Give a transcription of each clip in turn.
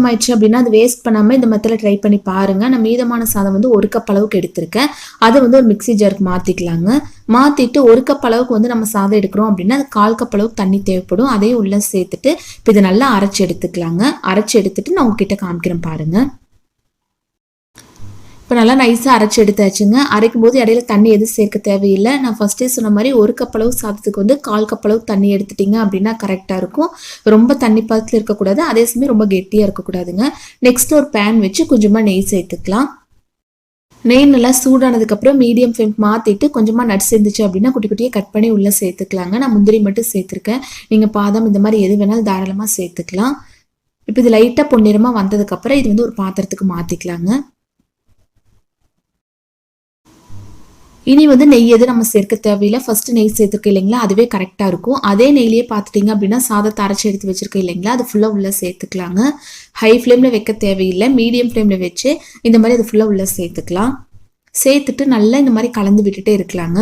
அதிகமாயிடுச்சு அப்படின்னா அது வேஸ்ட் பண்ணாமல் இந்த மெத்தடில் ட்ரை பண்ணி பாருங்கள். நான் மீதமான சாதம் வந்து 1 கப் அளவுக்கு எடுத்திருக்கேன். அதை வந்து ஒரு மிக்ஸி ஜாருக்கு மாற்றிக்கலாங்க. மாற்றிட்டு 1 கப் அளவுக்கு வந்து நம்ம சாதம் எடுக்கிறோம் அப்படின்னா அது 1/4 கப் அளவுக்கு தண்ணி தேவைப்படும். அதையும் உள்ளே சேர்த்துட்டு இப்போ இதை நல்லா அரைச்சி எடுத்துக்கலாங்க. அரைச்சி எடுத்துட்டு நான் உங்ககிட்ட காமிக்கிறேன் பாருங்கள். இப்போ நல்லா நைஸாக அரைச்சி எடுத்தாச்சுங்க. அரைக்கும் போது இடையில தண்ணி எதுவும் சேர்க்க தேவையில்லை. நான் ஃபஸ்ட்டே சொன்ன மாதிரி 1 கப் அளவு சாதத்துக்கு வந்து 1/4 கப் அளவுக்கு தண்ணி எடுத்துட்டிங்க அப்படின்னா கரெக்டாக இருக்கும். ரொம்ப தண்ணி பதத்தில் இருக்கக்கூடாது, அதே சமயம் ரொம்ப கெட்டியாக இருக்கக்கூடாதுங்க. நெக்ஸ்ட் ஒரு பேன் வச்சு கொஞ்சமாக நெய் சேர்த்துக்கலாம். நெய் நல்லா சூடானதுக்கப்புறம் மீடியம் ஃப்ளேம் மாற்றிட்டு கொஞ்சமாக நட்ஸ் இருந்துச்சு அப்படின்னா குட்டி குட்டியாக கட் பண்ணி உள்ளே சேர்த்துக்கலாங்க. நான் முந்திரி மட்டும் சேர்த்துருக்கேன். நீங்கள் பாதாம் இந்த மாதிரி எது வேணாலும் தாராளமாக சேர்த்துக்கலாம். இப்போ இது லைட்டாக பொன்னிறமாக வந்ததுக்கப்புறம் இது வந்து ஒரு பாத்திரத்துக்கு மாற்றிக்கலாங்க. இனி வந்து நெய் எது நம்ம சேர்க்க தேவையில்லை. ஃபர்ஸ்ட் நெய் சேர்த்துருக்கோம் இல்லைங்களா, அதுவே கரெக்டாக இருக்கும். அதே நெய்லேயே பார்த்துட்டிங்க அப்படின்னா சாதத்தை அரைச்சி எடுத்து வச்சிருக்கோம் இல்லைங்களா, அது ஃபுல்லாக உள்ளே சேர்த்துக்கலாங்க. ஹை ஃப்ளேமில் வைக்க தேவையில்லை, மீடியம் ஃப்ளேமில் வச்சு இந்த மாதிரி அது ஃபுல்லாக உள்ளே சேர்த்துக்கலாம். சேர்த்துட்டு நல்லா இந்த மாதிரி கலந்து விட்டுட்டே இருக்கலாங்க.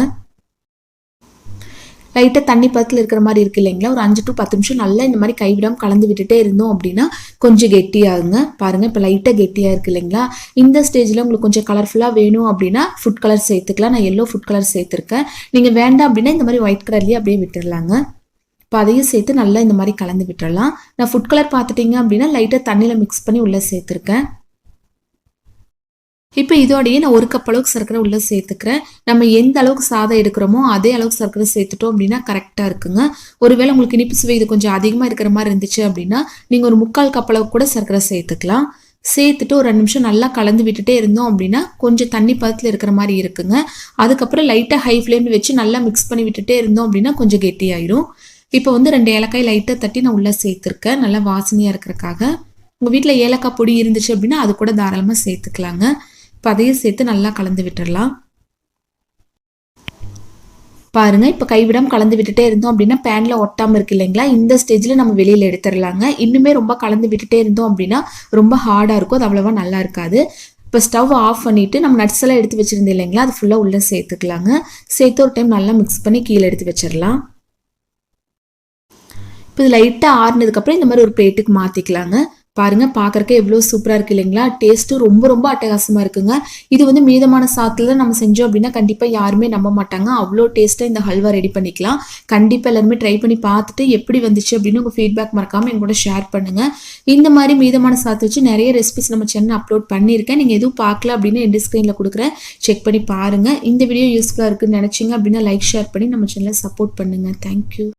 லைட்டாக தண்ணி பதத்தில் இருக்கிற மாதிரி இருக்குது இல்லைங்களா, ஒரு 5 to 10 நிமிஷம் நல்லா இந்த மாதிரி கைவிடாமல் கலந்து விட்டுட்டே இருந்தோம் அப்படின்னா கொஞ்சம் கெட்டியாகுங்க. பாருங்கள் இப்போ லைட்டாக கெட்டியாக இருக்குது இல்லைங்களா. இந்த ஸ்டேஜில் உங்களுக்கு கொஞ்சம் கலர்ஃபுல்லாக வேணும் அப்படின்னா ஃபுட் கலர் சேர்த்துக்கலாம். நான் எல்லோ ஃபுட் கலர் சேர்த்துருக்கேன். நீங்கள் வேண்டாம் அப்படின்னா இந்த மாதிரி ஒயிட் கலர்லேயே அப்படியே விட்டுடலாங்க. இப்போ அதையும் சேர்த்து நல்லா இந்த மாதிரி கலந்து விட்டுடலாம். நான் ஃபுட் கலர் பார்த்துட்டிங்க அப்படின்னா லைட்டாக தண்ணியில் மிக்ஸ் பண்ணி உள்ளே சேர்த்துருக்கேன். இப்போ இதோடையே நான் 1 கப் அளவுக்கு சர்க்கரை உள்ளே சேர்த்துக்கிறேன். நம்ம எந்த அளவுக்கு சாதம் எடுக்கிறோமோ அதே அளவுக்கு சர்க்கரை சேர்த்துட்டோம் அப்படின்னா கரெக்டாக இருக்குங்க. ஒருவேளை உங்களுக்கு இனிப்பு சுவை இது கொஞ்சம் அதிகமாக இருக்கிற மாதிரி இருந்துச்சு அப்படின்னா நீங்கள் ஒரு 3/4 கப் அளவுக்கு கூட சர்க்கரை சேர்த்துக்கலாம். சேர்த்துட்டு ஒரு 2 நிமிஷம் நல்லா கலந்து விட்டுட்டே இருந்தோம் அப்படின்னா கொஞ்சம் தண்ணி பதத்தில் இருக்கிற மாதிரி இருக்குங்க. அதுக்கப்புறம் லைட்டாக ஹை ஃப்ளேமில் வச்சு நல்லா மிக்ஸ் பண்ணி விட்டுட்டே இருந்தோம் அப்படின்னா கொஞ்சம் கெட்டியாயிரும். இப்போ வந்து 2 ஏலக்காய் லைட்டாக தட்டி நான் உள்ளே சேர்த்துருக்கேன், நல்லா வாசனையாக இருக்கிறக்காக. உங்கள் வீட்டில் ஏலக்காய் பொடி இருந்துச்சு அப்படின்னா அது கூட தாராளமாக சேர்த்துக்கலாங்க. இப்போ அதையும் சேர்த்து நல்லா கலந்து விட்டுடலாம். பாருங்கள் இப்போ கைவிடாமல் கலந்து விட்டுட்டே இருந்தோம் அப்படின்னா பேனில் ஒட்டாமல் இருக்கு இல்லைங்களா, இந்த ஸ்டேஜில் நம்ம வெளியில் எடுத்துடலாங்க. இன்னுமே ரொம்ப கலந்து விட்டுட்டே இருந்தோம் அப்படின்னா ரொம்ப ஹார்டாக இருக்கும், அது அவ்வளோவா நல்லா இருக்காது. இப்போ ஸ்டவ் ஆஃப் பண்ணிவிட்டு நம்ம நட்ஸ் எல்லாம் எடுத்து வச்சுருந்தோம் இல்லைங்களா, அது ஃபுல்லாக உள்ளே சேர்த்துக்கலாங்க. சேர்த்து ஒரு டைம் நல்லா மிக்ஸ் பண்ணி கீழே எடுத்து வச்சிடலாம். இப்போ இது லைட்டாக ஆறுனதுக்கப்புறம் இந்த மாதிரி ஒரு பிளேட்டுக்கு மாற்றிக்கலாங்க. பாருங்க பார்க்கறக்கே எவ்வளோ சூப்பராக இருக்குது இல்லைங்களா. டேஸ்ட்டும் ரொம்ப ரொம்ப அட்டகாசமாக இருக்குங்க. இது வந்து மீதமான சாதத்தில் நம்ம செஞ்சோம் அப்படின்னா கண்டிப்பாக யாருமே நம்ப மாட்டாங்க, அவ்வளோ டேஸ்ட்டாக இந்த ஹல்வா ரெடி பண்ணிக்கலாம். கண்டிப்பாக எல்லாருமே ட்ரை பண்ணி பார்த்துட்டு எப்படி வந்துச்சு அப்படின்னு உங்கள் ஃபீட்பேக் மறக்காமல் எங்களோட ஷேர் பண்ணுங்கள். இந்த மாதிரி மீதமான சாதத்தை வச்சு நிறைய ரெசிபிஸ் நம்ம சேனல் அப்லோட் பண்ணியிருக்கேன். நீங்கள் எதுவும் பார்க்கல அப்படின்னு எண்ட் ஸ்க்ரீனில் கொடுக்குறேன், செக் பண்ணி பாருங்கள். இந்த வீடியோ யூஸ்ஃபுல்லாக இருக்குன்னு நினச்சிங்க அப்படின்னா லைக் ஷேர் பண்ணி நம்ம சேனலை சப்போர்ட் பண்ணுங்கள். தேங்க்யூ.